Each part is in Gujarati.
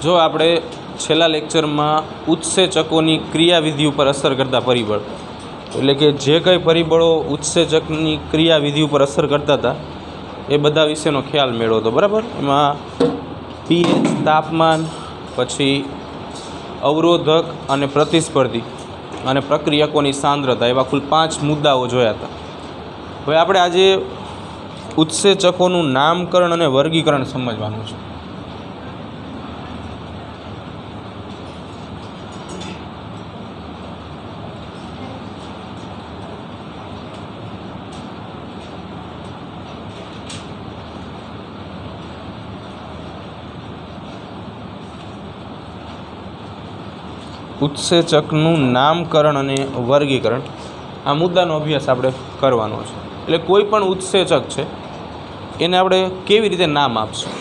જો આપણે છેલ્લા લેક્ચરમાં ઉત્સેચકોની ક્રિયાવિધિ ઉપર અસર કરતા પરિબળ, એટલે કે જે કંઈ પરિબળો ઉત્સેચકની ક્રિયાવિધિ ઉપર અસર કરતા હતા એ બધા વિશેનો ખ્યાલ મેળવો હતો, બરાબર. એમાં pH, તાપમાન, પછી અવરોધક અને પ્રતિસ્પર્ધી અને પ્રક્રિયકોની સાંદ્રતા, એવા કુલ 5 મુદ્દાઓ જોયા હતા. હવે આપણે આજે ઉત્સેચકોનું નામકરણ અને વર્ગીકરણ સમજવાનું છે. ઉત્સેચકનું નામકરણ અને વર્ગીકરણ, આ મુદ્દાનો અભ્યાસ આપણે કરવાનો છે. એટલે કોઈ પણ ઉત્સેચક છે એને આપણે કેવી રીતે નામ આપશું,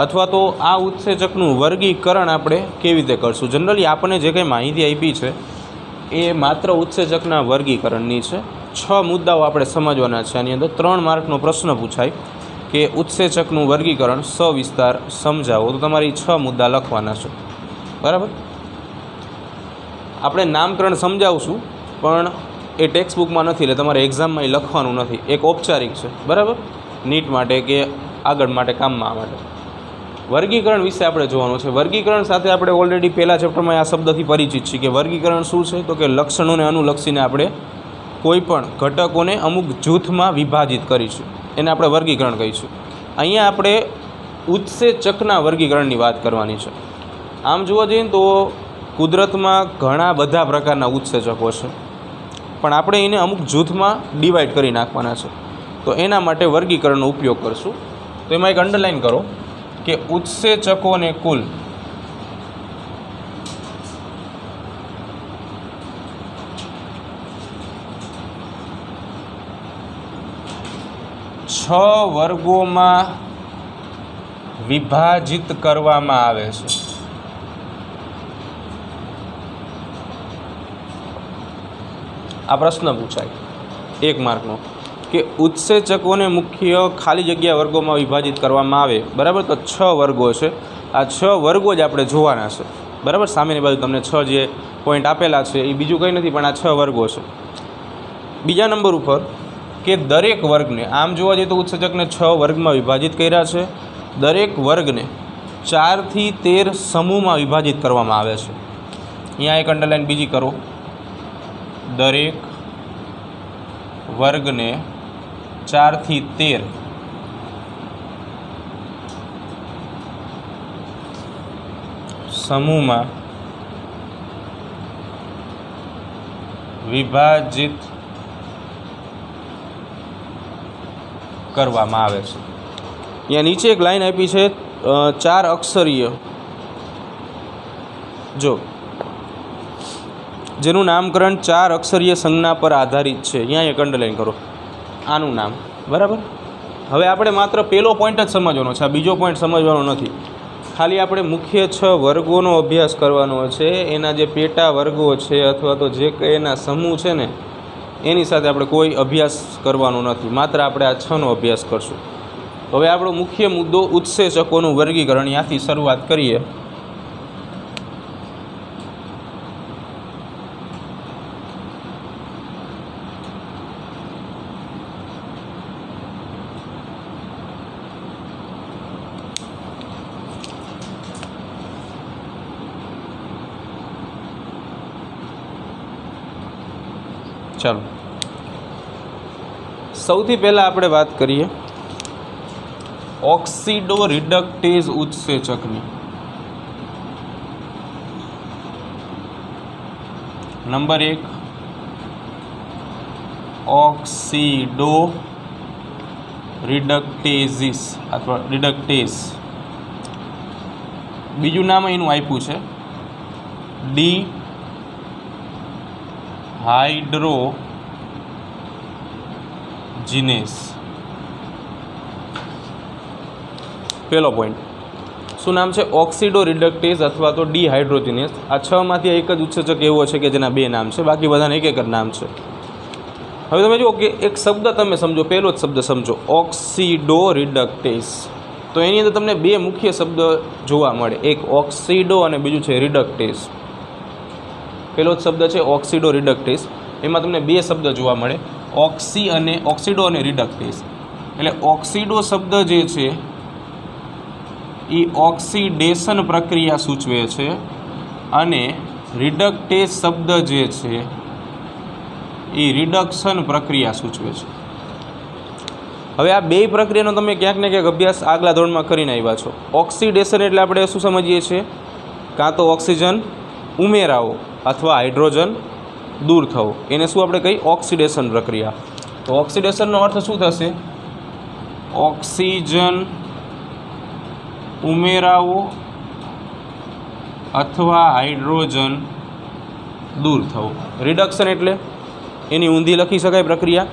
અથવા તો આ ઉત્સેચકનું વર્ગીકરણ આપણે કેવી રીતે કરશું. જનરલી આપણને જે કંઈ માહિતી આપી છે એ માત્ર ઉત્સેચકના વર્ગીકરણની છે. 6 મુદ્દાઓ આપણે સમજવાના છે. આની અંદર 3 માર્કનો પ્રશ્ન પૂછાય કે ઉત્સેચકનું વર્ગીકરણ સવિસ્તાર સમજાવો, તો તમારી 6 મુદ્દા લખવાના છે, બરાબર. આપણે નામકરણ સમજાવશું પણ એ ટેક્સ્ટ બુકમાં નથી, એટલે તમારે એક્ઝામમાં એ લખવાનું નથી. એક ઔપચારિક છે, બરાબર, નીટ માટે કે આગળ માટે કામમાં માટે. વર્ગીકરણ વિશે આપણે જોવાનું છે. વર્ગીકરણ સાથે આપણે ઓલરેડી પહેલા ચેપ્ટરમાં આ શબ્દથી પરિચિત છીએ કે વર્ગીકરણ શું છે, તો કે લક્ષણોને અનુલક્ષીને આપણે કોઈ પણ ઘટકોને અમુક જૂથમાં વિભાજિત કરીશું, એને આપણે વર્ગીકરણ કહીશું. અહીંયા આપણે ઉત્સેચકના વર્ગીકરણની વાત કરવાની છે. આમ જોવા જઈએ તો કુદરતમાં ઘણા બધા પ્રકારના ઉત્સેચકો છે, પણ આપણે એને અમુક જૂથમાં ડિવાઈડ કરી નાખવાના છે. તો એના માટે વર્ગીકરણનો ઉપયોગ કરશું. તો એમાં એક અંડરલાઇન કરો કે ઉત્સેચકોને કુલ 6 વર્ગોમાં વિભાજિત કરવામાં આવે છે. આ પ્રશ્ન પૂછાય 1 માર્કનો કે ઉત્સેચકોને મુખ્ય ખાલી જગ્યા વર્ગોમાં વિભાજિત કરવામાં આવે, બરાબર. તો 6 વર્ગો છે. આ 6 વર્ગો જ આપણે જોવાના છે, બરાબર. સામેની બાજુ તમને 6 જે પોઈન્ટ આપેલા છે એ બીજું કંઈ નથી, પણ આ 6 વર્ગો છે. બીજા નંબર ઉપર કે દરેક વર્ગને, આમ જોવા જઈએ તો ઉત્સેચકને 6 વર્ગમાં વિભાજિત કર્યા છે. દરેક વર્ગને 4 થી 13 સમૂહમાં વિભાજિત કરવામાં આવે છે. અહીંયા એક અંડરલાઇન બીજી કરો, દરેક વર્ગને 4 થી 13 સમૂહમાં વિભાજિત કરવામાં આવે છે. અહીંયા નીચે એક લાઈન આપી છે 4 અક્ષરીય, જો જેનું નામકરણ 4 અક્ષરીય સંજ્ઞા પર આધારિત છે. અહીંયા એક અંડરલાઇન કરો, આનું નામ, બરાબર. હવે આપણે માત્ર પહેલો પોઈન્ટ જ સમજવાનો છે, આ બીજો પોઈન્ટ સમજવાનો નથી. ખાલી આપણે મુખ્ય 6 વર્ગોનો અભ્યાસ કરવાનો છે. એના જે પેટા વર્ગો છે અથવા તો જે કંઈ એના સમૂહ છે ને એની સાથે આપણે કોઈ અભ્યાસ કરવાનો નથી, માત્ર આપણે આ 6નો અભ્યાસ કરશું. હવે આપણો મુખ્ય મુદ્દો ઉત્સેચકોનું વર્ગીકરણ, ત્યાંથી શરૂઆત કરીએ. ચાલો, સૌથી પહેલાં આપણે વાત કરીએ ઓક્સિડો રિડક્ટેઝ ઉત્સેચકની. નંબર 1 ઓક્સિડો રિડક્ટેઝિસ અથવા રિડક્ટેઝ. બીજું નામ એનું આપ્યું છે ડી હાઇડ્રોજીનેસ. પહેલો પોઈન્ટ શું નામ છે? ઓક્સિડો રિડક્ટેઝ અથવા તો ડીહાઇડ્રોજીનેસ. આ 6 માંથી એક જ ઉત્સેચક એવો છે કે જેના 2 નામ છે, બાકી બધાને એક જ નામ છે. હવે તમે જુઓ કે એક શબ્દ તમે સમજો, પહેલો જ શબ્દ સમજો, ઓક્સિડો રિડક્ટેઝ. તો એની અંદર તમને બે મુખ્ય શબ્દ જોવા મળે, એક ઓક્સિડો અને બીજું છે રિડક્ટેસ. પહેલો જ શબ્દ છે ઓક્સિડો રિડક્ટેસ. એમાં તમને બે શબ્દ જોવા મળે, ઓક્સિડો અને રિડક્ટેસ. એટલે ઓક્સિડો શબ્દ જે છે એ ઓક્સિડેશન પ્રક્રિયા સૂચવે છે અને રિડક્ટેસ શબ્દ જે છે એ રિડક્શન પ્રક્રિયા સૂચવે છે. હવે આ બે પ્રક્રિયાનો તમે ક્યાંક ને ક્યાંક અભ્યાસ આગલા ધોરણમાં કરીને આવ્યા છો. ઓક્સિડેશન એટલે આપણે શું સમજીએ છીએ? કાં તો ઓક્સિજન ઉમેરાવો અથવા હાઇડ્રોજન દૂર થવો, એને શું આપણે કહીએ? ઓક્સિડેશન પ્રક્રિયા. તો ઓક્સિડેશનનો અર્થ શું થશે? ઓક્સિજન ઉમેરાવો અથવા હાઇડ્રોજન દૂર થવો. રિડક્શન એટલે એની ઊંધી લખી શકાય પ્રક્રિયા,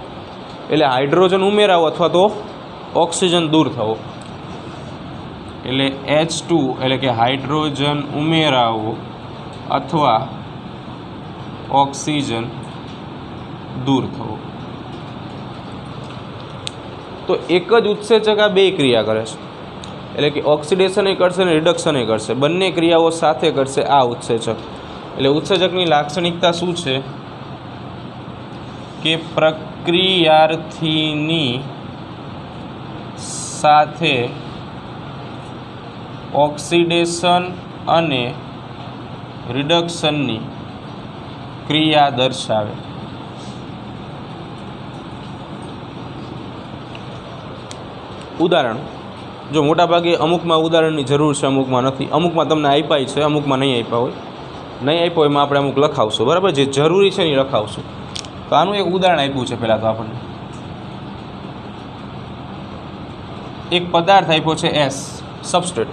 એટલે હાઇડ્રોજન ઉમેરાવો અથવા તો ઓક્સિજન દૂર થવો. એટલે H2 એટલે કે હાઇડ્રોજન ઉમેરાવો અથવા ઓક્સિજન દૂર થવો. તો એક જ ઉત્સેચક આ બે ક્રિયા કરે છે, એટલે કે ઓક્સિડેશન એ કરશે અને રિડક્શન એ કરશે, બંને ક્રિયાઓ સાથે કરશે આ ઉત્સેચક. એટલે ઉત્સેચકની લાક્ષણિકતા શું છે કે પ્રક્રિયાર્થીની સાથે ઓક્સિડેશન અને રિડક્શનની ક્રિયા દર્શાવે. ઉદાહરણ જો મોટાભાગે અમુકમાં ઉદાહરણની જરૂર છે, અમુકમાં નથી. અમુકમાં તમને આપ્યા છે, અમુકમાં નહીં આપ્યા હોય. નહીં આપ્યો એમાં આપણે અમુક લખાવશું, બરાબર? જે જરૂરી છે એ લખાવશું. તો આનું એક ઉદાહરણ આપ્યું છે. પહેલાં તો આપણને એક પદાર્થ આપ્યો છે એસ, સબસ્ટ્રેટ.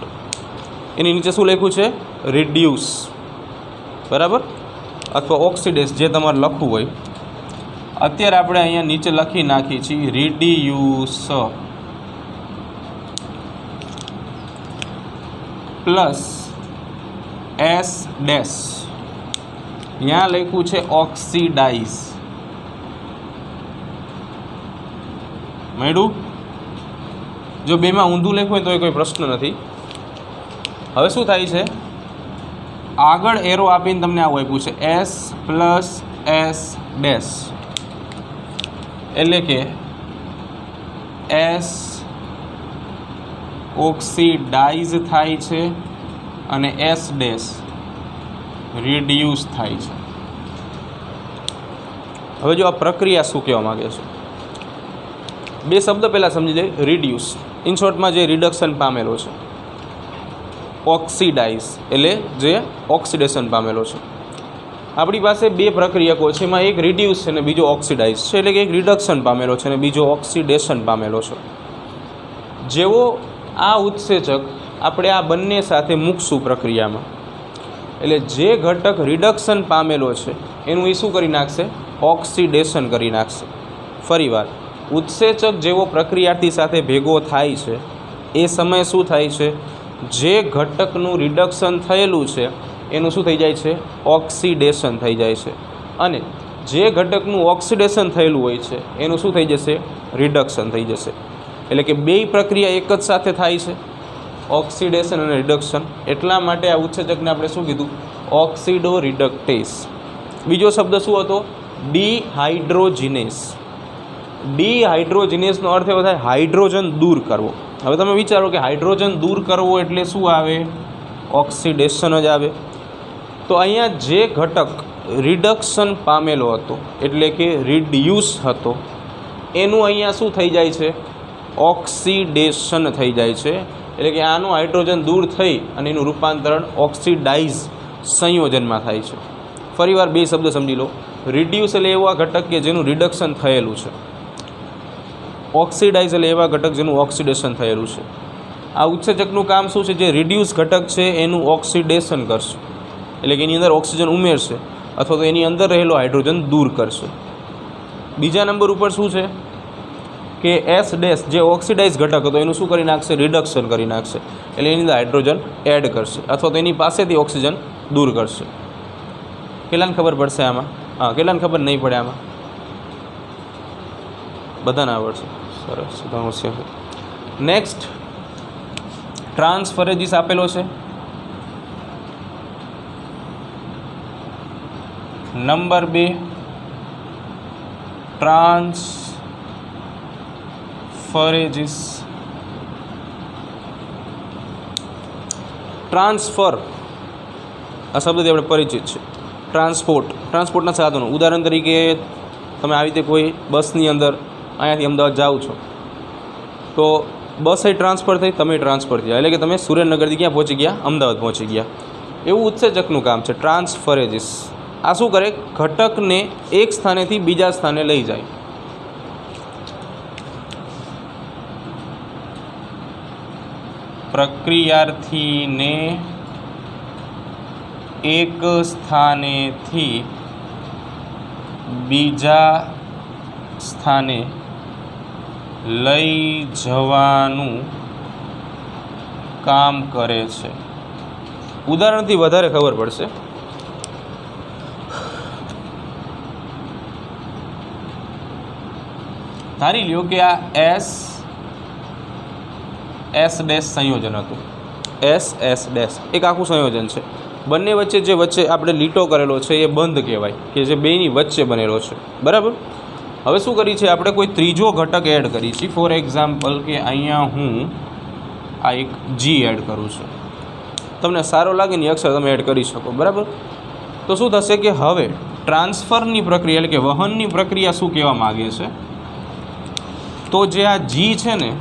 એની નીચે શું લખ્યું છે? રિડ્યુસ, બરાબર? અથવા ઓક્સિડેસ, જે તમારે લખવું હોય. અત્યારે આપણે અહીંયા નીચે લખી નાખીએ છીએ રિડ્યુસ પ્લસ એસ ડેશ. यहाँ लख्यू है ऑक्सीडाइज. मळ्યું? जो बे में ऊंधू लख्યું तो कोई प्रश्न नहीं. हवे शू थाय छे? आगळ एरो आपीने तमने आवुं आप्युं छे एस प्लस एस डैश, एटले के एस ऑक्सीडाइज थाय छे अने एस डैश रिड्यूस थाय छे. हवे जो आ प्रक्रिया शुं कहेवा मांगे छे? बे शब्द पहला समझी लीए. रिड्यूस इन शॉर्ट में जे रिडक्शन पामेलो छे, ऑक्सीडाइज एटले जे ऑक्सिडेशन पामेलो छे. आपणी पासे बे प्रक्रियको छे, एमां एक रिड्यूस छे ने बीजो ऑक्सिडाइज छे, एटले के एक रिडक्शन पामेलो छे ने बीजो ऑक्सिडेशन पामेलो छे. जेवो आ उत्सेचक आपणे आ बंने साथे मूकशुं प्रक्रियामां, એટલે જે ઘટક રિડક્શન પામેલો છે એનું એ શું કરી નાખશે? ઓક્સિડેશન કરી નાખશે. ફરીવાર, ઉત્સેચક જેવો પ્રક્રિયાર્થી સાથે ભેગો થાય છે એ સમયે શું થાય છે? જે ઘટકનું રિડક્શન થયેલું છે એનું શું થઈ જાય છે? ઓક્સિડેશન થઈ જાય છે. અને જે ઘટકનું ઓક્સિડેશન થયેલું હોય છે એનું શું થઈ જશે? રિડક્શન થઈ જશે. એટલે કે બેય પ્રક્રિયા એક જ સાથે થાય છે, ऑक्सिडेशन और रिडक्शन. एटला माटे आ उत्सेचकने आपणे शुं कीधुं? ऑक्सिडो रिडक्टेस. बीजो शब्द शुं हतो? डिहाइड्रोजिनेस. डिहाइड्रोजिनेसनो अर्थ एवो थाय हाइड्रोजन दूर करवो. हवे तमे विचारो कि हाइड्रोजन दूर करवो एटले शुं आवे? ऑक्सिडेशन ज आवे. तो अहींया जे घटक रिडक्शन पामेलो हतो एटले के रिड्यूस हतो एनुं अहींया शुं थई जाय छे? ऑक्सिडेशन थई जाय छे. એટલે કે આનું હાઇડ્રોજન દૂર થઈ અને એનું રૂપાંતરણ ઓક્સિડાઇઝ સંયોજનમાં થાય છે. ફરીવાર બે શબ્દ સમજી લો. રિડ્યુસ એટલે એવા ઘટક કે જેનું રિડક્શન થયેલું છે, ઓક્સિડાઇઝ એટલે એવા ઘટક જેનું ઓક્સિડેશન થયેલું છે. આ ઉત્સેચકનું કામ શું છે? જે રિડ્યુસ ઘટક છે એનું ઓક્સિડેશન કરશે, એટલે કે એની અંદર ઓક્સિજન ઉમેરશે અથવા તો એની અંદર રહેલો હાઇડ્રોજન દૂર કરશે. બીજા નંબર ઉપર શું છે કે એસ ડેશ જે ઓક્સિડાઇઝ ઘટક હતો એનું શું કરી નાખશે? રિડક્શન કરી નાખશે, એટલે એની અંદર હાઇડ્રોજન એડ કરશે અથવા તો એની પાસેથી ઓક્સિજન દૂર કરશે. કેટલાને ખબર પડશે આમાં? હા, કેટલાને ખબર નહીં પડે આમાં? બધાને આવડશે. સરસ, હોશિયાર. નેક્સ્ટ ટ્રાન્સફરેજીસ આપેલો છે. નંબર 2 ટ્રાન્સફરેજીસ. ટ્રાન્સફર આ શબ્દથી આપણે પરિચિત છે. ટ્રાન્સપોર્ટના સાધનો, ઉદાહરણ તરીકે તમે આવી રીતે કોઈ બસની અંદર અહીંયાથી અમદાવાદ જાઓ છો તો બસ એ ટ્રાન્સફર થઈ, તમે ટ્રાન્સફર થયા, એટલે કે તમે સુરેન્દ્રનગરથી ક્યાં પહોંચી ગયા? અમદાવાદ પહોંચી ગયા. એવું ઉત્સેચકનું કામ છે ટ્રાન્સફરેજીસ. આ શું કરે? ઘટકને એક સ્થાનેથી બીજા સ્થાને લઈ જાય. પ્રક્રિયાર્થીને એક સ્થાનેથી બીજા સ્થાને લઈ જવાનું કામ કરે છે. ઉદાહરણથી વધારે ખબર પડશે. ધારી લ્યો કે આ એસ ડેશ સંયોજન હતું. એસ ડેશ એક આખું સંયોજન છે. બંને વચ્ચે જે આપણે લીટો કરેલો છે એ બંધ કહેવાય, કે જે બેની વચ્ચે બનેલો છે. બરાબર. હવે શું કરી છે આપણે? કોઈ ત્રીજો ઘટક એડ કરી છે. ફોર એક્ઝામ્પલ કે અહીંયા હું આ એક જી એડ કરું છું. તમને સારો લાગે ને અક્ષર તમે એડ કરી શકો. બરાબર. તો શું થશે કે હવે ટ્રાન્સફરની પ્રક્રિયા એટલે કે વહનની પ્રક્રિયા શું કહેવા માગે છે? તો જે આ જી છે ને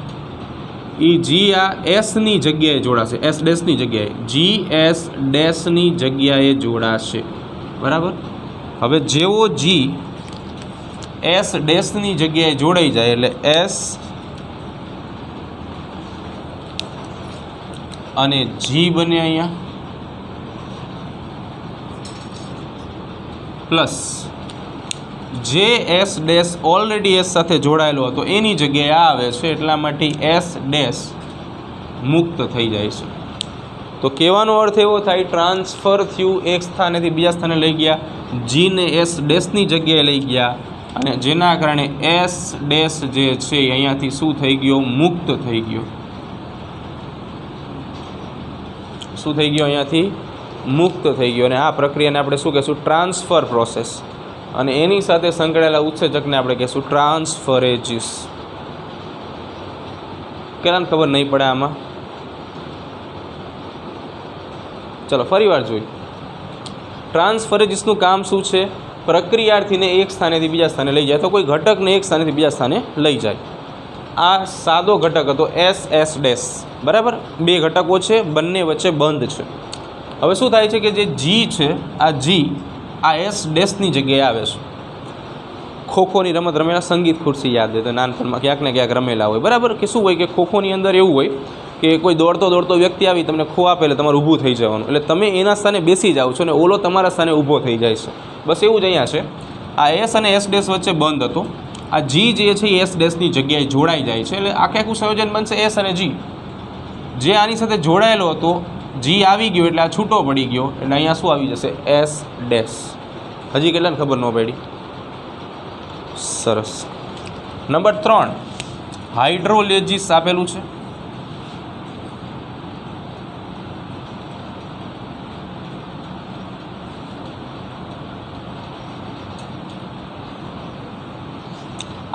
એ જી આ એસની જગ્યાએ જોડાશે. એસ ડેશની જગ્યાએ જી એસ ડેશની જગ્યાએ જોડાશે. બરાબર. હવે જેવો જી એસ ડેશની જગ્યાએ જોડાઈ જાય એટલે એસ અને જી બને અહીંયા પ્લસ જે એસ ડેશ ઓલરેડી એસ સાથે જોડાયેલો હતો એની જગ્યાએ આવે છે, એટલા માટે એસ ડેશ મુક્ત થઈ જાય છે. તો કહેવાનો અર્થ એવો થાય ટ્રાન્સફર થયું, એક સ્થાનેથી બીજા સ્થાને લઈ ગયા, જીને એસ ડેશની જગ્યાએ લઈ ગયા અને જેના કારણે એસ ડેશ જે છે અહીંયાથી શું થઈ ગયો? મુક્ત થઈ ગયો. શું થઈ ગયો? અહીંયાથી મુક્ત થઈ ગયો. અને આ પ્રક્રિયાને આપણે શું કહીશું? Transfer process. અને એની સાથે સંકળાયેલા ઉત્સેચકને આપણે કહીશું ટ્રાન્સફરેજીસ. કેટલાને ખબર નહીં પડે આમાં? ચલો ફરી વાર જોઈએ. ટ્રાન્સફરેજીસનું કામ શું છે? પ્રક્રિયાર્થીને એક સ્થાનેથી બીજા સ્થાને લઈ જાય, તો કોઈ ઘટકને એક સ્થાનેથી બીજા સ્થાને લઈ જાય. આ સાદો ઘટક હતો એસ ડેશ. બરાબર. બે ઘટકો છે, બંને વચ્ચે બંધ છે. હવે શું થાય છે કે જે જી છે આ જી આ એસ ડેશની જગ્યાએ આવે છે. ખોખોની રમત રમેલા, સંગીત ખુરશી યાદ હોય તો નાનપણમાં ક્યાંક ને ક્યાંક રમેલા હોય. બરાબર. કે શું હોય કે ખોખોની અંદર એવું હોય કે કોઈ દોડતો વ્યક્તિ આવી તમને ખો આપે એટલે તમારે ઊભું થઈ જવાનું, એટલે તમે એના સ્થાને બેસી જાઓ છો અને ઓલો તમારા સ્થાને ઊભો થઈ જાય છે. બસ એવું જ અહીંયા છે. આ એસ અને એસ ડેશ વચ્ચે બંધ હતો. આ જી જે છે એ એસ ડેશની જગ્યાએ જોડાઈ જાય છે, એટલે આખું સંયોજન બનશે એસ અને જી. જે આની સાથે જોડાયેલો હતો જી આવી ગયો એટલે આ છૂટો પડી ગયો, એટલે અહીંયા શું આવી જશે? S dash. હજી કેટલાને ખબર ન પડી? સરસ. નંબર 3 હાઇડ્રોલેજીસ આપેલું છે.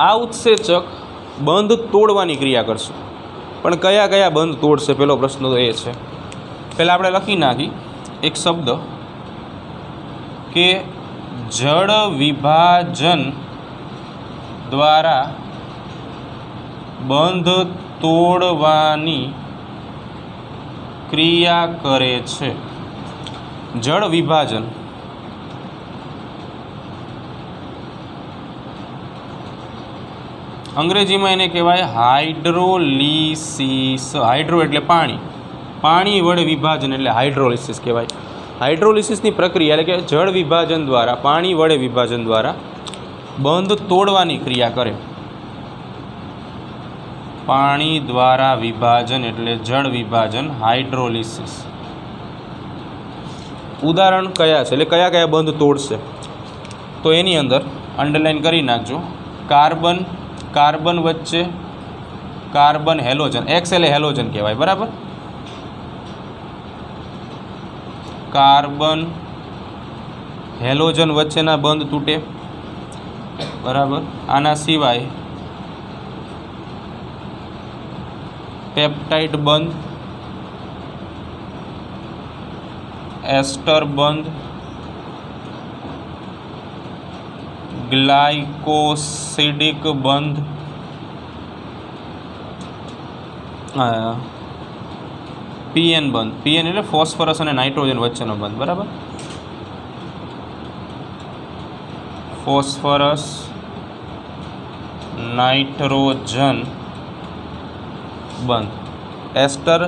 આ ઉત્સેચક બંધ તોડવાની ક્રિયા કરશે. પણ કયા કયા બંધ તોડશે? પહેલો પ્રશ્ન તો એ છે. પહેલાં આપણે લખી નાખી એક શબ્દ કે જળ વિભાજન દ્વારા બંધ તોડવાની ક્રિયા કરે છે. જળ વિભાજન અંગ્રેજીમાં એને કહેવાય હાઇડ્રોલિસિસ. હાઇડ્રો એટલે પાણી, પાણી વડે વિભાજન એટલે હાઇડ્રોલિસિસ કહેવાય. હાઇડ્રોલિસિસની પ્રક્રિયા એટલે કે જળ વિભાજન દ્વારા, પાણી વડે વિભાજન દ્વારા બંધ તોડવાની ક્રિયા કરે. પાણી દ્વારા વિભાજન એટલે જળ વિભાજન, હાઇડ્રોલિસિસ. ઉદાહરણ કયા છે? એટલે કયા કયા બંધ તોડશે? તો એની અંદર અંડરલાઇન કરી નાખજો. કાર્બન વચ્ચે કાર્બન હેલોજન, એક્સ એટલે હેલોજન કહેવાય. બરાબર. કાર્બન હેલોજન વચ્ચેના બંધ તૂટે, બરાબર. આના સિવાય પેપ્ટાઇડ બંધ, એસ્ટર બંધ, ગ્લાયકોસિડિક બંધ, પીએન બંધ. પીએન એટલે ફોસ્ફરસ અને નાઇટ્રોજન વચ્ચેનો બંધ, બરાબર. ફોસ્ફરસ નાઇટ્રોજન બંધ, એસ્ટર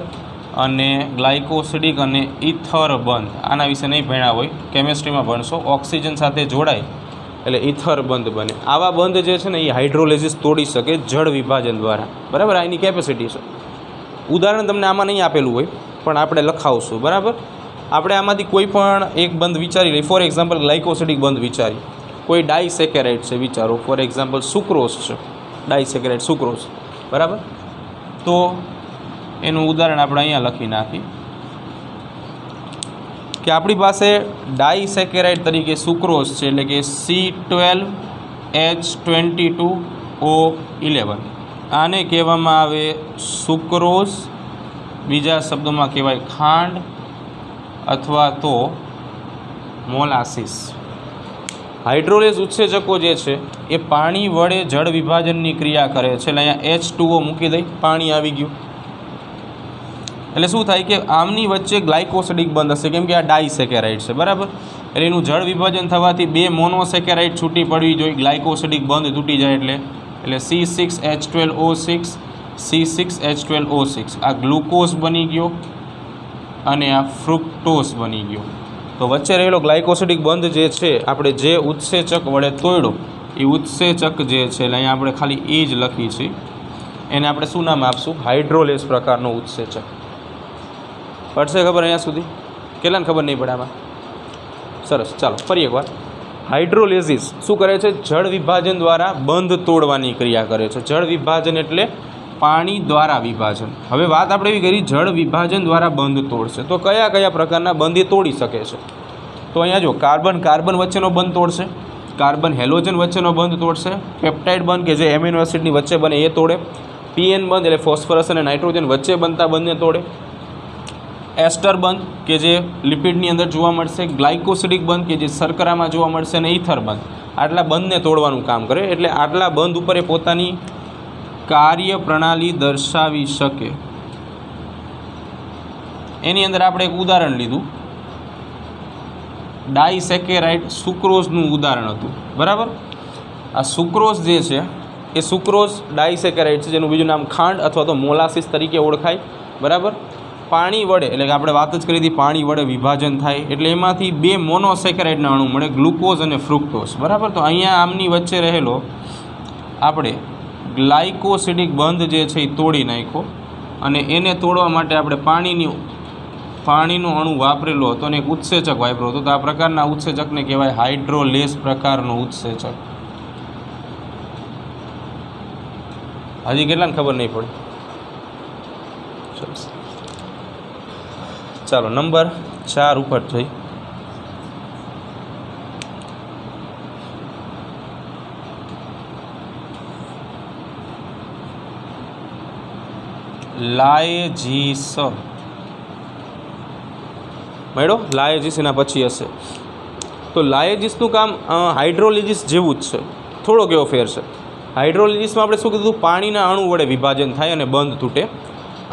અને ગ્લાયકોસિડિક અને ઇથર બંધ. આના વિશે નહીં ભણ્યા હોય, કેમેસ્ટ્રીમાં ભણશો. ઓક્સિજન સાથે જોડાય એટલે ઇથર બંધ બને. આવા બંધ જે છે ને એ હાઇડ્રોલિસિસ તોડી શકે જળ વિભાજન દ્વારા, બરાબર. આ એની કેપેસિટી છે. ઉદાહરણ તમને આમાં નહીં આપેલું હોય પણ આપણે લખાવશું, બરાબર. આપણે આમાંથી કોઈ પણ એક બંધ વિચારી લઈએ. ફોર એક્ઝામ્પલ ગ્લાયકોસિડિક બંધ વિચારી. કોઈ ડાયસેકેરાઇડ છે વિચારો, ફોર એક્ઝામ્પલ સુક્રોઝ છે, ડાયસેકેરાઇડ સુક્રોઝ, બરાબર. તો એનું ઉદાહરણ આપણે અહીંયા લખી નાખી કે આપણી પાસે ડાયસેકેરાઇડ તરીકે સુક્રોઝ છે, એટલે કે C12H22O11. આને કહેવામાં આવે સુક્રોઝ, બીજા શબ્દોમાં કહેવાય ખાંડ અથવા તો મોલાસીસ. હાઇડ્રોલેઝ ઉત્સેચકો જે છે એ પાણી વડે જળ વિભાજનની ક્રિયા કરે છે. એટલે અહીંયા H2O મૂકી દઈ, પાણી આવી ગયું. એટલે શું થાય કે આમની વચ્ચે ગ્લાયકોસિડિક બંધ હશે, કેમ કે આ ડાયસેકેરાઇડ છે, બરાબર. એટલે એનું જળ વિભાજન થવાથી બે મોનોસેકેરાઇડ છૂટી પડવી જોઈએ, ગ્લાયકોસિડિક બંધ તૂટી જાય એટલે C6H12O6, C6H12O6. આ ગ્લુકોઝ બની ગયો અને આ ફ્રુક્ટોઝ બની ગયો. તો વચ્ચે રહેલો ગ્લાયકોસિડિક બંધ જે છે આપણે જે ઉત્સેચક વડે તોડ્યો એ ઉત્સેચક જે છે, એટલે અહીંયા આપણે ખાલી એ જ લખી છે, એને આપણે શું નામ આપશું? હાઇડ્રોલેઝ પ્રકારનો ઉત્સેચક. પડશે ખબર અહીંયા સુધી? કેટલાને ખબર નહીં પડે આમાં? સરસ. ચાલો ફરી એકવાર. હાઇડ્રોલેઝિસ શું કરે છે? જળ વિભાજન દ્વારા બંધ તોડવાની ક્રિયા કરે છે. જળ વિભાજન એટલે પાણી દ્વારા વિભાજન. હવે વાત આપણે એવી કરી, જળ વિભાજન દ્વારા બંધ તોડશે. તો કયા કયા પ્રકારના બંધ એ તોડી શકે છે? તો અહીંયા જો કાર્બન વચ્ચેનો બંધ તોડશે, કાર્બન હેલોજન વચ્ચેનો બંધ તોડશે, પેપ્ટાઇડ બંધ કે જે એમિનો એસિડની વચ્ચે બને એ તોડે, પીએન બંધ એટલે ફોસ્ફરસ અને નાઇટ્રોજન વચ્ચે બનતા બંધને તોડે, એસ્ટર બંધ કે જે લિપિડની અંદર જોવા મળશે, ગ્લાયકોસિડિક બંધ કે જે શર્કરામાં જોવા મળશે, અને ઇથર બંધ. આટલા બંધને તોડવાનું કામ કરે. એટલે આટલા બંધ ઉપર એ પોતાની કાર્ય પ્રણાલી દર્શાવી શકે. એની અંદર આપણે એક ઉદાહરણ લીધું, ડાયસેકેરાઇડ સુક્રોઝનું ઉદાહરણ હતું, બરાબર. આ સુક્રોઝ જે છે એ સુક્રોઝ ડાયસેકેરાઇડ છે, જેનું બીજું નામ ખાંડ અથવા તો મોલાસીસ તરીકે ઓળખાય, બરાબર. પાણી વડે, એટલે કે આપણે વાત જ કરી હતી, પાણી વડે વિભાજન થાય એટલે એમાંથી બે મોનોસેકેરાઇડના અણુ મળે, ગ્લુકોઝ અને ફ્રુક્ટોઝ, બરાબર. તો અહીંયા આમની વચ્ચે રહેલો આપણે ગ્લાયકોસિડિક બંધ જે છે એ તોડી નાખ્યો, અને એને તોડવા માટે આપણે પાણીનો અણુ વાપરેલો હતો અને એક ઉત્સેચક વાપરેલો હતો. તો આ પ્રકારના ઉત્સેચકને કહેવાય હાઇડ્રોલેઝ પ્રકારનો ઉત્સેચક. હજી કેટલાને ખબર નહીં પડે? ચાલો નંબર 4 ઉપર જઈ. લાયજીસ મળ્યો. લાયજીસ એના પછી હશે. તો લાયજીસનું કામ હાઇડ્રોલિસિસ જેવું જ છે, થોડો કેવો ફેર છે. હાઇડ્રોલિસિસમાં આપણે શું કીધું? પાણીના અણુ વડે વિભાજન થાય અને બંધ તૂટે.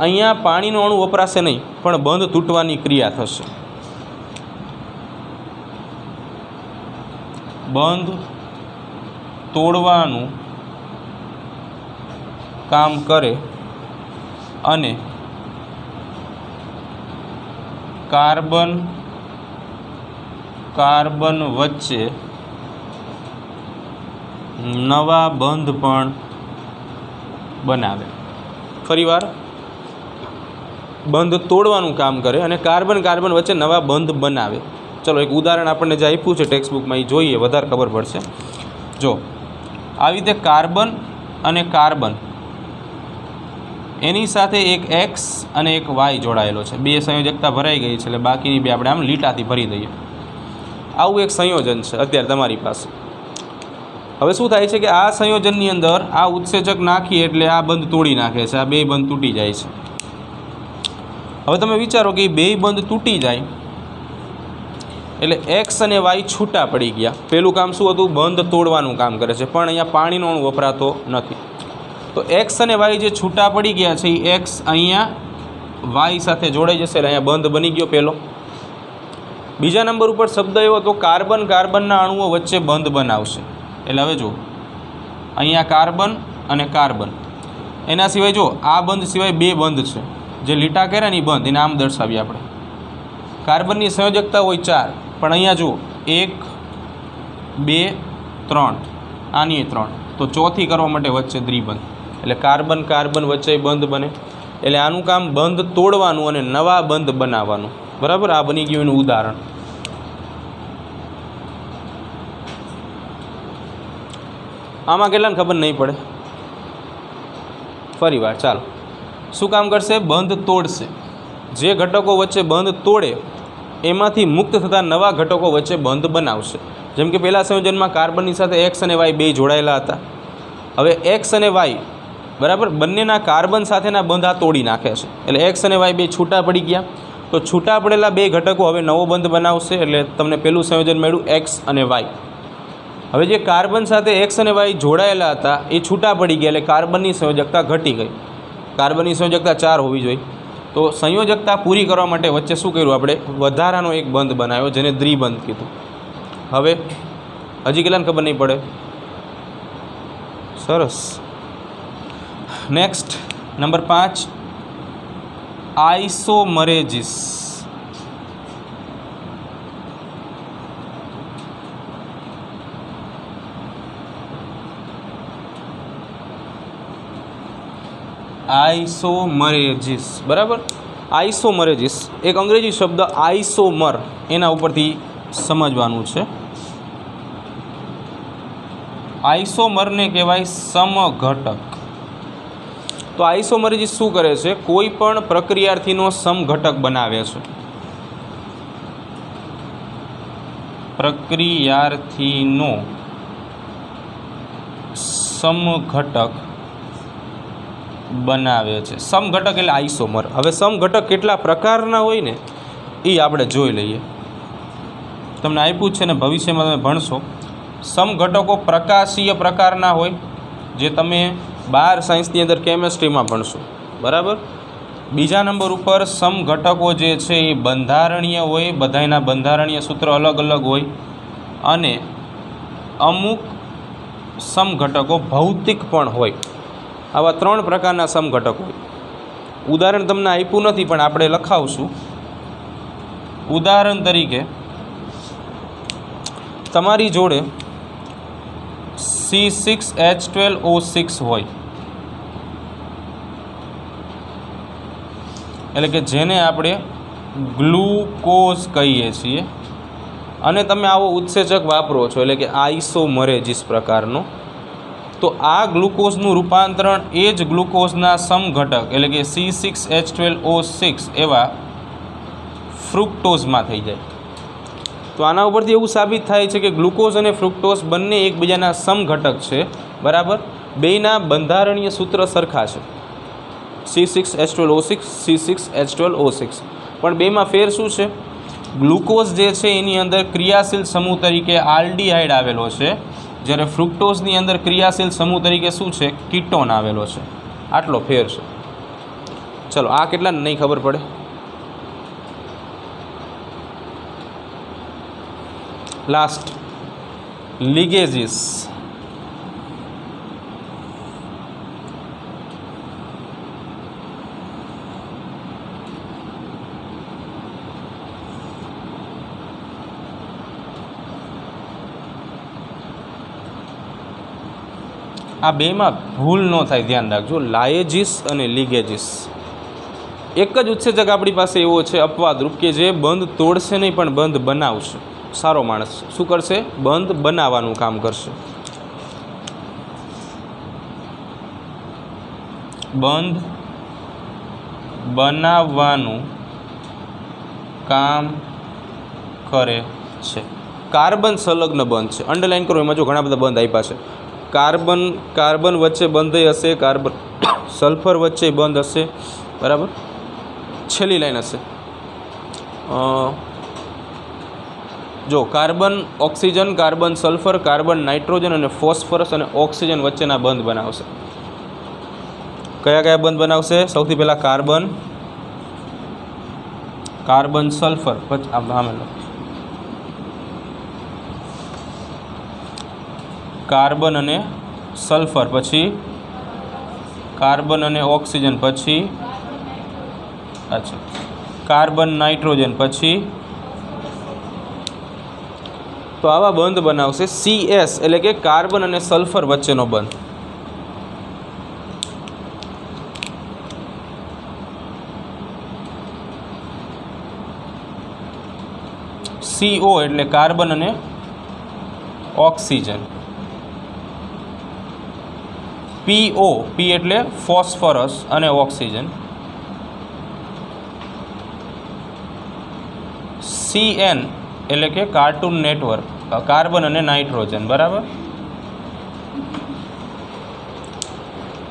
અહીંયા પાણીનો અણુ વપરાશે નહીં, પણ બંધ તૂટવાની ક્રિયા થશે. બંધ તોડવાનું કામ કરે અને કાર્બન વચ્ચે નવા બંધ પણ બનાવે. ફરીવાર, બંધ તોડવાનું કામ કરે અને કાર્બન વચ્ચે નવા બંધ બનાવે. ચલો એક ઉદાહરણ આપણને જે આપ્યું છે ટેક્સ્ટ બુકમાં એ જોઈએ, વધારે ખબર પડશે. જો આવી રીતે કાર્બન અને કાર્બન એની સાથે એક એક્સ અને એક વાય જોડાયેલો છે. બે સંયોજકતા ભરાઈ ગઈ છે એટલે બાકીની બે આપણે આમ લીટાથી ભરી દઈએ. આવું એક સંયોજન છે અત્યારે તમારી પાસે. હવે શું થાય છે કે આ સંયોજનની અંદર આ ઉત્સેચક નાખીએ એટલે આ બંધ તોડી નાખે છે, આ બે બંધ તૂટી જાય છે. હવે તમે વિચારો કે બે બંધ તૂટી જાય એટલે એક્સ અને વાય છૂટા પડી ગયા. પહેલું કામ શું હતું? બંધ તોડવાનું કામ કરે છે, પણ અહીંયા પાણીનો અણુ વપરાતો નથી. તો એક્સ અને વાય જે છૂટા પડી ગયા છે એ એક્સ અહીંયા વાય સાથે જોડાઈ જશે એટલે અહીંયા બંધ બની ગયો પહેલો. બીજા નંબર ઉપર શબ્દ એવો તો કાર્બન કાર્બનના અણુઓ વચ્ચે બંધ બનાવશે. એટલે હવે જો અહીંયા કાર્બન અને કાર્બન, એના સિવાય જો આ બંધ સિવાય બે બંધ છે જે લીટા કર્યા ને બંધ, એને આમ દર્શાવીએ આપણે. કાર્બનની સંયોજકતા હોય 4, પણ અહીંયા જુઓ 1 2 3, આની 3, તો ચોથી કરવા માટે વચ્ચે દ્વિબંધ, એટલે કાર્બન કાર્બન વચ્ચે બંધ બને. એટલે આનું કામ બંધ તોડવાનું અને નવા બંધ બનાવવાનું. બરાબર, આ બની ગયું એનું ઉદાહરણ. આમાં કેટલાને ખબર નહીં પડે? ફરી વાર ચાલો. શું કામ કરશે? બંધ તોડશે. જે ઘટકો વચ્ચે બંધ તોડે એમાંથી મુક્ત થતા નવા ઘટકો વચ્ચે બંધ બનાવશે. જેમ કે પહેલા સંયોજનમાં કાર્બનની સાથે એક્સ અને વાય બે જોડાયેલા હતા. હવે એક્સ અને વાય બરાબર બંનેના કાર્બન સાથેના બંધ આ તોડી નાખે છે, એટલે એક્સ અને વાય બે છૂટા પડી ગયા. તો છૂટા પડેલા બે ઘટકો હવે નવો બંધ બનાવશે, એટલે તમને પહેલું સંયોજન મળ્યું એક્સ અને વાય. હવે જે કાર્બન સાથે એક્સ અને વાય જોડાયેલા હતા એ છૂટા પડી ગયા, એટલે કાર્બનની સંયોજકતા ઘટી ગઈ. કાર્બનની સંયોજકતા 4 હોવી જોઈએ. તો સંયોજકતા પૂરી કરવા માટે વચ્ચે શું કર્યું આપણે? વધારાનો એક બંધ બનાવ્યો, જેને દ્વિબંધ કીધું. હવે હજી કેટલાને ખબર નહીં પડે? સરસ. Next number 5, આઇસોમરેઝિસ. આઇસોમરેઝિસ, બરાબર. આઇસોમરેઝિસ એક અંગ્રેજી શબ્દ આઇસોમર, એના ઉપરથી સમજવાનું છે. આઇસોમરને કહેવાય સમઘટક. તો આઇસોમરેઝિસ શું કરે છે? કોઈ પણ પ્રક્રિયાર્થીનો સમઘટક બનાવે છે. પ્રક્રિયાર્થીનો સમઘટક બનાવે છે. સમઘટક એટલે આઇસોમર. હવે સમઘટક કેટલા પ્રકારના હોય ને એ આપણે જોઈ લઈએ. તમને આપ્યું છે ને ભવિષ્યમાં તમે ભણશો. સમઘટકો પ્રકાશીય પ્રકારના હોય, જે તમે 12 સાયન્સની અંદર કેમેસ્ટ્રીમાં ભણશો, બરાબર. બીજા નંબર ઉપર સમઘટકો જે છે એ બંધારણીય હોય, બધાયના બંધારણીય સૂત્ર અલગ અલગ હોય, અને અમુક સમઘટકો ભૌતિક પણ હોય. આવા 3 પ્રકારના સમઘટકો હોય. ઉદાહરણ તમને આપ્યું નથી પણ આપણે લખાવશું. ઉદાહરણ તરીકે તમારી જોડે C6H12O6 હોય, એટલે કે જેને આપણે ગ્લુકોઝ કહીએ છીએ, અને તમે આવો ઉત્સેચક વાપરો છો, એટલે કે આઇસોમરેઝિસ પ્રકારનો. તો આ ગ્લુકોઝનું રૂપાંતરણ એ જ ગ્લુકોઝના સમઘટક એટલે કે C6H12O6 એવા ફ્રુક્ટોઝમાં થઈ જાય. તો આના ઉપરથી એવું સાબિત થાય છે કે ગ્લુકોઝ અને ફ્રુક્ટોઝ બંને એકબીજાના સમઘટક છે, બરાબર. બેયના બંધારણીય સૂત્ર સરખા છે, C6H12O6 C6H12O6. પણ બેમાં ફેર શું છે? ગ્લુકોઝ જે છે એની અંદર ક્રિયાશીલ સમૂહ તરીકે આલ્ડીહાઇડ આવેલો છે, જ્યારે ફ્રુક્ટોઝની અંદર ક્રિયાશીલ સમૂહ તરીકે શું છે? કીટોન આવેલો છે. આટલો ફેર છે. ચલો, આ કેટલાને નહીં ખબર પડે? લાસ્ટ, લિગેઝિસ. આ બેમાં ભૂલ ન થાય, ધ્યાન રાખજો. લાયેજિસ અને લિગેજિસ એક જ ઉત્સેચક આપણી પાસે એવો છે અપવાદરૂપ કે જે બંધ તોડશે નહીં પણ બંધ બનાવશે. સારો માણસ શું કરશે? બંધ બનાવવાનું કામ કરશે. બંધ બનાવવાનું કામ કરે છે। કાર્બન સંલગ્ન બંધ છે, અંડરલાઇન કરો, એમાં જો ઘણા બધા બંધ આપ્યા છે। કાર્બન વચ્ચે બંધ હશે, કાર્બન સલ્ફર વચ્ચે બંધ હશે, બરાબર। છેલ્લી લાઈન હશે જો carbon oxygen, carbon sulphur, carbon nitrogen અને ફોસ્ફરસ અને ઓક્સિજન વચ્ચેના બંધ બનાવશે। કયા કયા બંધ બનાવશે? સૌથી પહેલાં કાર્બન સલ્ફર, કાર્બન અને સલ્ફર, પછી કાર્બન અને ઓક્સિજન, પછી કાર્બન નાઇટ્રોજન, પછી તો આવા બંધ બનાવશે। CS એટલે કે કાર્બન અને સલ્ફર વચ્ચેનો બંધ। CO એટલે કાર્બન અને ઓક્સિજન। PO એટલે ફોસ્ફરસ અને ઓક્સિજન। CN એટલે કે કાર્ટૂન નેટવર્ક, કાર્બન અને નાઇટ્રોજન, બરાબર।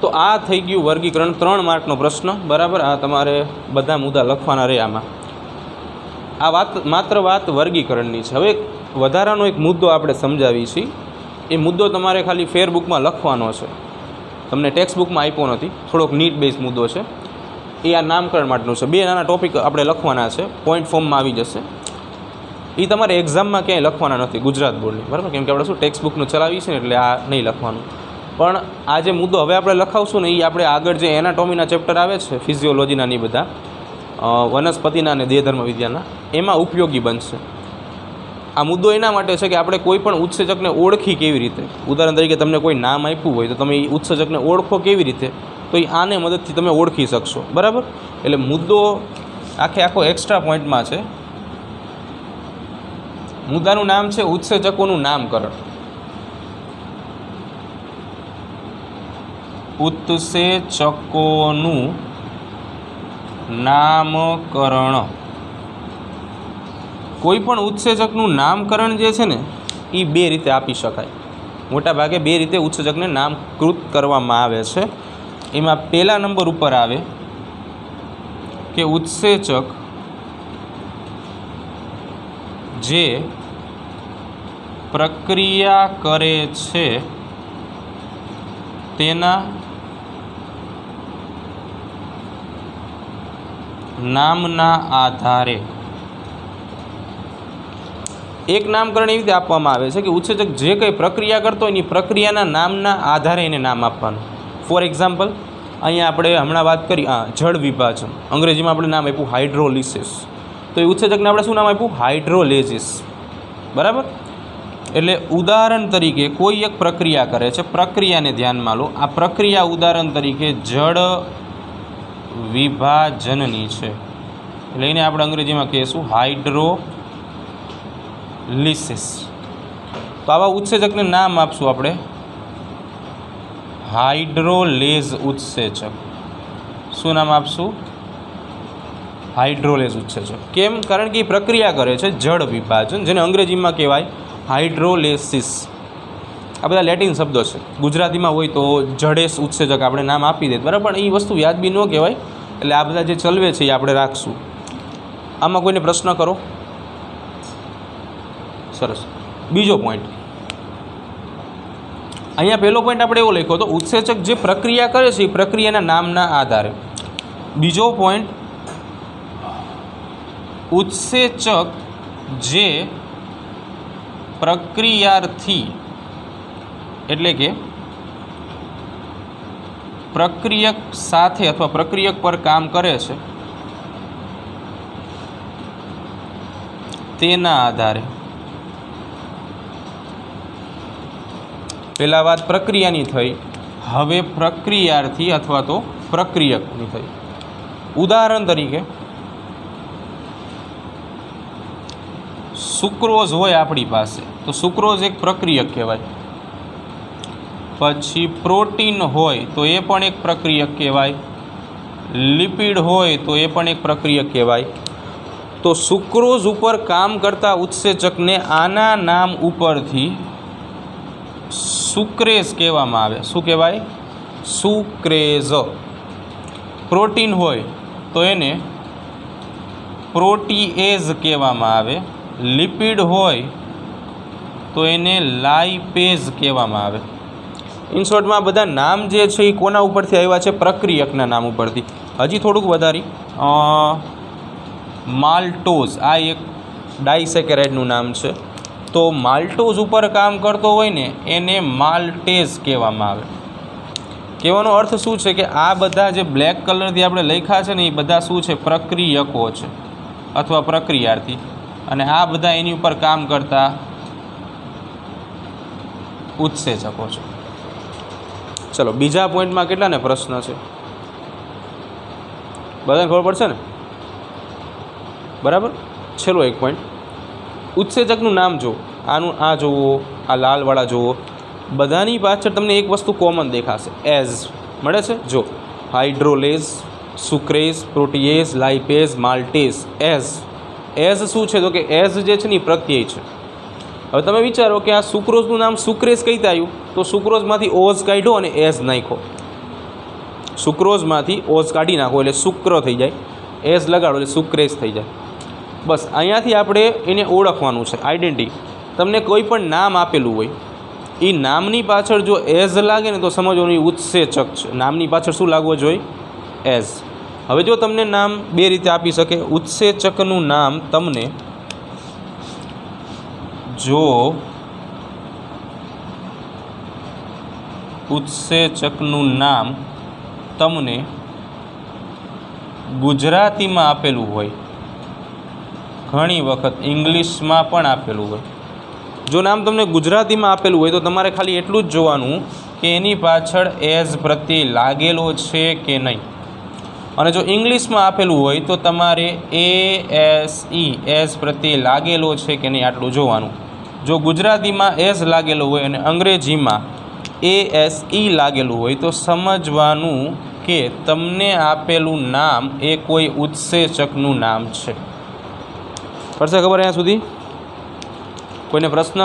તો આ થઈ ગયું વર્ગીકરણ, 3 માર્કનો પ્રશ્ન, બરાબર। આ તમારે બધા મુદ્દા લખવાના રહે આમાં। આ માત્ર વાત વર્ગીકરણની છે। હવે વધારાનો એક મુદ્દો આપણે સમજાવી છીએ, એ મુદ્દો તમારે ખાલી ફેરબુકમાં લખવાનો છે, તમને ટેક્સ્ટ બુકમાં આપ્યો નથી, થોડોક નીટ બેઝ મુદ્દો છે। એ આ નામકરણ માટેનું છે। 2 નાના ટોપિક આપણે લખવાના છે, પોઈન્ટ ફોર્મમાં આવી જશે। એ તમારે એક્ઝામમાં ક્યાંય લખવાના નથી ગુજરાત બોર્ડની, બરાબર, કેમ કે આપણે શું ટેક્સ્ટ બુકનું ચલાવી છે ને, એટલે આ નહીં લખવાનું। પણ આ જે મુદ્દો હવે આપણે લખાવશું ને, એ આપણે આગળ જે એનાટોમીના ચેપ્ટર આવે છે, ફિઝિયોલોજીના ની બધા વનસ્પતિના અને દેહધર્મ વિદ્યાના, એમાં ઉપયોગી બનશે। આ મુદ્દો એના માટે છે કે આપણે કોઈ પણ ઉત્સેચકને ઓળખી કેવી રીતે, ઉદાહરણ તરીકે તમને કોઈ નામ આપ્યું હોય તો તમે એ ઉત્સેચકને ઓળખો કેવી રીતે, તો એ આને મદદથી તમે ઓળખી શકશો, બરાબર। એટલે મુદ્દો આખો એક્સ્ટ્રા પોઈન્ટમાં છે। મુદ્દાનું નામ છે ઉત્સેચકોનું નામકરણ। ઉત્સેચકોનું નામકરણ। કોઈ પણ ઉત્સેચકનું નામકરણ જે છે ને, એ 2 રીતે આપી શકાય। મોટા ભાગે 2 રીતે ઉત્સેચકને નામકૃત કરવામાં આવે છે। એમાં પહેલા નંબર ઉપર આવે કે ઉત્સેચક જે પ્રક્રિયા કરે છે તેના નામના આધારે। એક નામકરણ એવી રીતે આપવામાં આવે છે કે ઉત્સેચક જે કંઈ પ્રક્રિયા કરતો હોય એની પ્રક્રિયાના નામના આધારે એને નામ આપવાનું। ફોર એક્ઝામ્પલ, અહીંયા આપણે હમણાં વાત કરી જળ વિભાજન, અંગ્રેજીમાં આપણે નામ આપ્યું હાઇડ્રોલિસિસ, તો એ ઉત્સેચકને આપણે શું નામ આપ્યું? હાઇડ્રોલેસિસ, બરાબર। એટલે ઉદાહરણ તરીકે કોઈ એક પ્રક્રિયા કરે છે, પ્રક્રિયાને ધ્યાનમાં લો, આ પ્રક્રિયા ઉદાહરણ તરીકે જળ વિભાજનની છે, એટલે એને આપણે અંગ્રેજીમાં કહીશું હાઇડ્રોલિસિસ। તો આવા ઉત્સેચકને નામ આપશું આપણે હાઇડ્રોલેઝ ઉત્સેચક। શું નામ આપશું? હાઇડ્રોલેઝ ઉત્સેચક। કેમ? કારણ કે એ પ્રક્રિયા કરે છે જળ વિભાજન, જેને અંગ્રેજીમાં કહેવાય હાઇડ્રોલેસિસ। આ બધા લેટિન શબ્દો છે, ગુજરાતીમાં હોય તો જડેશ ઉત્સેચક આપણે નામ આપી દે, બરાબર, પણ એ વસ્તુ વ્યાજબી ન કહેવાય, એટલે આ બધા જે ચલવે છે એ આપણે રાખશું। આમાં કોઈને પ્રશ્ન કરો? સરસ। બીજો પોઈન્ટ, અહીંયા પહેલો પોઈન્ટ આપણે એવો લખ્યો હતો, ઉત્સેચક જે પ્રક્રિયા કરે છે એ પ્રક્રિયાના નામના આધારે। બીજો પોઈન્ટ, ઉત્સેચક જે પ્રક્રિયાર્થી એટલે કે પ્રક્રિયક સાથે અથવા પ્રક્રિયક પર કામ કરે છે તેના આધારે। પહેલા વાત પ્રક્રિયાની થઈ, હવે પ્રક્રિયાર્થી અથવા તો પ્રક્રિયકની થઈ। ઉદાહરણ તરીકે સુક્રોઝ હોય આપણી પાસે, તો સુક્રોઝ એક પ્રક્રિયક કહેવાય। પછી પ્રોટીન હોય તો એ પણ એક પ્રક્રિયક કહેવાય। લિપિડ હોય તો એ પણ એક પ્રક્રિયક કહેવાય. તો સુક્રોઝ ઉપર કામ કરતા ઉત્સેચકને આના નામ ઉપરથી સુક્રેઝ કહેવામાં આવે. શું કહેવાય? સુક્રેઝ. પ્રોટીન હોય તો એને પ્રોટીએઝ કહેવામાં આવે. લિપિડ હોય તો એને લાઇપેઝ કહેવામાં આવે. ઇન શોર્ટમાં બધા નામ જે છે એ કોના ઉપરથી આવ્યા છે? પ્રક્રિયકના નામ ઉપરથી. હજી થોડુંક વધારી માલ્ટોઝ, આ એક ડાયસેકેરાઇડનું નામ છે. તો માલ્ટોઝ ઉપર કામ કરતો હોય ને એને માલ્ટેઝ કહેવામાં આવે. કહેવાનો અર્થ શું છે કે આ બધા જે બ્લેક કલરથી આપણે લખ્યા છે ને એ બધા શું છે? પ્રક્રિયકો છે અથવા પ્રક્રિયાર્થી. અને આ બધા એની ઉપર કામ કરતા ઉત્સેચકો છે. ચલો બીજા પોઈન્ટમાં કેટલાને પ્રશ્ન છે? બધાને ખબર પડશે ને? બરાબર. છેલ્લો એક પોઈન્ટ, ઉત્સેચકનું નામ જો, આનું આ જુઓ, આ લાલવાળા જુઓ, બધાની પાછળ તમને એક વસ્તુ કોમન દેખાશે, એઝ મળે છે. જો હાઇડ્રોલેઝ, સુક્રેઝ, પ્રોટીએઝ, લાઇપેઝ, માલ્ટેઝ, એઝ શું છે? તો કે એઝ જે છે ને એ પ્રત્યય છે. હવે તમે વિચારો કે આ સુક્રોઝનું નામ સુક્રેઝ કઈ રીતે આવ્યું? તો સુક્રોઝમાંથી ઓઝ કાઢ્યો અને એઝ નાખ્યો. સુક્રોઝમાંથી ઓઝ કાઢી નાખો એટલે શુક્ર થઈ જાય, એઝ લગાડો એટલે સુક્રેઝ થઈ જાય. બસ અહીંયાથી આપણે એને ઓળખવાનું છે, આઈડેન્ટિટી. તમને કોઈ પણ નામ આપેલું હોય એ નામની પાછળ જો એઝ લાગે ને તો સમજવાનું એ ઉત્સેચક છે. નામની પાછળ શું લાગવો જોઈએ? એઝ. હવે જો તમને નામ બે રીતે આપી શકે. ઉત્સેચકનું નામ તમને જો ઉત્સેચકનું નામ તમને ગુજરાતીમાં આપેલું હોય, ઘણી વખત ઇંગ્લિશમાં પણ આપેલું હોય. જો નામ તમને ગુજરાતીમાં આપેલું હોય તો તમારે ખાલી એટલું જ જોવાનું કે એની પાછળ એઝ પ્રત્યય લાગેલો છે કે નહીં. અને જો ઇંગ્લિશમાં આપેલું હોય તો તમારે એઝ પ્રત્યય લાગેલો છે કે નહીં આટલું જોવાનું. જો ગુજરાતીમાં એઝ લાગેલો હોય અને અંગ્રેજીમાં ASE લાગેલું હોય તો સમજવાનું કે તમને આપેલું નામ એ કોઈ ઉત્સેચકનું નામ છે. પડશે ખબર અહીંયા સુધી? કોઈને પ્રશ્ન?